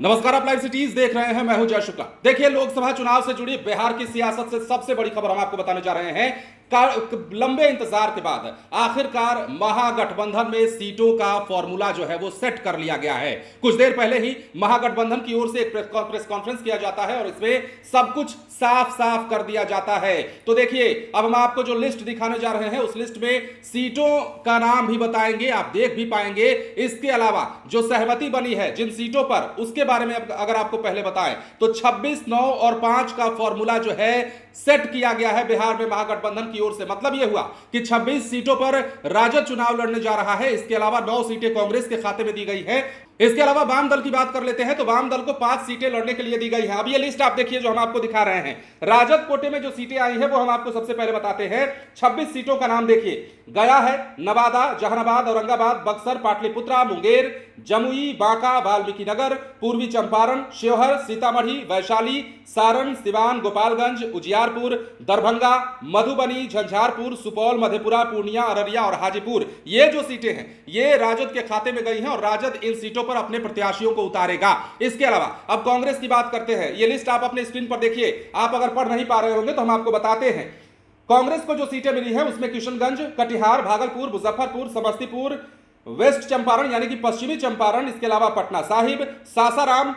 नमस्कार, आप live cities देख रहे हैं। मैं हूं जय शुक्ला। देखिए, लोकसभा चुनाव से जुड़ी बिहार की सियासत से सबसे बड़ी खबर हम आपको बताने जा रहे हैं। लंबे इंतजार के बाद आखिरकार महागठबंधन में सीटों का फॉर्मूला जो है वो सेट कर लिया गया है। कुछ देर पहले ही महागठबंधन की ओर से एक प्रेस कॉन्फ्रेंस किया जाता है और इसमें सब कुछ साफ साफ कर दिया जाता है। तो देखिए, अब हम आपको जो लिस्ट दिखाने जा रहे हैं उस लिस्ट में सीटों का नाम भी बताएंगे, आप देख भी पाएंगे। इसके अलावा जो सहमति बनी है जिन सीटों पर, उसके बारे में अगर आपको पहले बताएं तो 26, 9 और 5 का फॉर्मूला जो है सेट किया गया है बिहार में महागठबंधन की ओर से। मतलब यह हुआ कि 26 सीटों पर राजद चुनाव लड़ने जा रहा है। इसके अलावा 9 सीटें कांग्रेस के खाते में दी गई है। इसके अलावा वाम दल की बात कर लेते हैं तो वाम दल को 5 सीटें लड़ने के लिए दी गई है। अब ये लिस्ट आप देखिए जो हम आपको दिखा रहे हैं। राजद कोटे में जो सीटें आई हैं वो हम आपको सबसे पहले बताते हैं। 26 सीटों का नाम देखिए। गया है, नवादा, जहानाबाद, औरंगाबाद, बक्सर, पाटलिपुत्रा, मुंगेर, जमुई, बांका, वाल्मीकि नगर, पूर्वी चंपारण, शिवहर, सीतामढ़ी, वैशाली, सारण, सिवान, गोपालगंज, उजियारपुर, दरभंगा, मधुबनी, झंझारपुर, सुपौल, मधेपुरा, पूर्णिया, अररिया और हाजीपुर। ये जो सीटें हैं ये राजद के खाते में गई हैं और राजद इन सीटों पर अपने प्रत्याशियों को उतारेगा। इसके अलावा अब कांग्रेस की बात करते हैं। ये लिस्ट आप अपने स्क्रीन पर देखिए। आप अगर पढ़ नहीं पा रहे होंगे तो हम आपको बताते हैं। कांग्रेस को जो सीटें मिली हैं उसमें किशनगंज, कटिहार, भागलपुर, मुजफ्फरपुर, समस्तीपुर, वेस्ट चंपारण यानी कि पश्चिमी चंपारण, इसके अलावा पटना साहिब, सासाराम,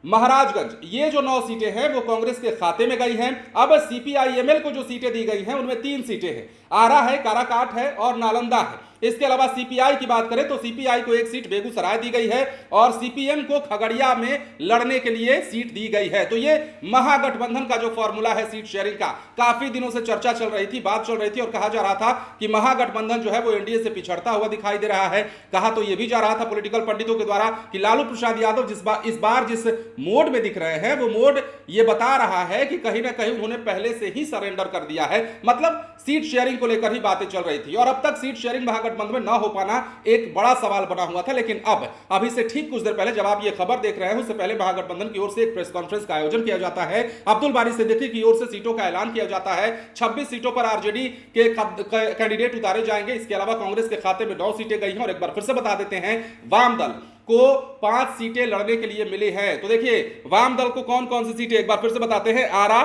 महाराजगंज, ये जो 9 सीटें हैं वो कांग्रेस के खाते में गई हैं। अब सीपीआईएमएल को जो सीटें दी गई हैं उनमें 3 सीटें हैं। आरा है, काराकाट है और नालंदा है। इसके अलावा सीपीआई की बात करें तो सीपीआई को 1 सीट बेगूसराय दी गई है और सीपीएम को खगड़िया में लड़ने के लिए सीट दी गई है। तो ये महागठबंधन का जो फॉर्मूला है सीट शेयरिंग का, काफी दिनों से चर्चा चल रही थी, बात चल रही थी और कहा जा रहा था कि महागठबंधन जो है वो एनडीए से पिछड़ता हुआ दिखाई दे रहा है। कहा तो यह भी जा रहा था पॉलिटिकल पंडितों के द्वारा कि लालू प्रसाद यादव इस बार जिस मोड में दिख रहे हैं वो मोड ये बता रहा है कि कहीं ना कहीं उन्होंने पहले से ही सरेंडर कर दिया है। मतलब सीट शेयरिंग को लेकर ही बातें चल रही थी और अब तक सीट शेयरिंग महागठबंधन में ना हो पाना एक बड़ा सवाल बना हुआ था। लेकिन अब अभी से ठीक कुछ देर पहले जब आप ये खबर देख रहे हैं उससे पहले महागठबंधन की ओर से एक प्रेस कॉन्फ्रेंस का आयोजन किया जाता है। अब्दुल बारी सिद्दीकी की ओर से सीटों का ऐलान किया जाता है। 26 सीटों पर आरजेडी के कैंडिडेट उतारे जाएंगे। इसके अलावा कांग्रेस के खाते में 9 सीटें गई हैं और एक बार फिर से बता देते हैं वाम दल को 5 सीटें लड़ने के लिए मिली हैं। तो देखिए वाम दल को कौन कौन सी सीटें एक बार फिर से बताते हैं। आरा,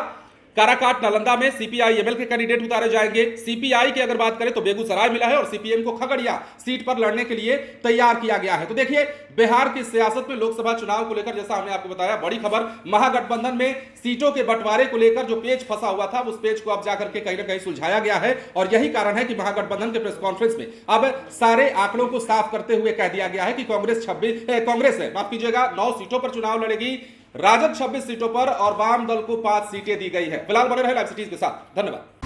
काराकाट, नालंदा में सीपीआईएमएल के कैंडिडेट उतारे जाएंगे। सीपीआई की अगर बात करें तो बेगूसराय मिला है और सीपीएम को खगड़िया सीट पर लड़ने के लिए तैयार किया गया है। तो देखिए बिहार की सियासत में लोकसभा चुनाव को लेकर जैसा हमने आपको बताया बड़ी खबर। महागठबंधन में सीटों के बंटवारे को लेकर जो पेच फंसा हुआ था उस पेच को अब जाकर के कहीं ना कहीं सुलझाया गया है और यही कारण है कि महागठबंधन के प्रेस कॉन्फ्रेंस में अब सारे आंकड़ों को साफ करते हुए कह दिया गया है कि कांग्रेस है, माफ कीजिएगा, 9 सीटों पर चुनाव लड़ेगी। राजद 26 सीटों पर और वाम दल को 5 सीटें दी गई है। फिलहाल बने रहे लाइव सिटीज के साथ। धन्यवाद।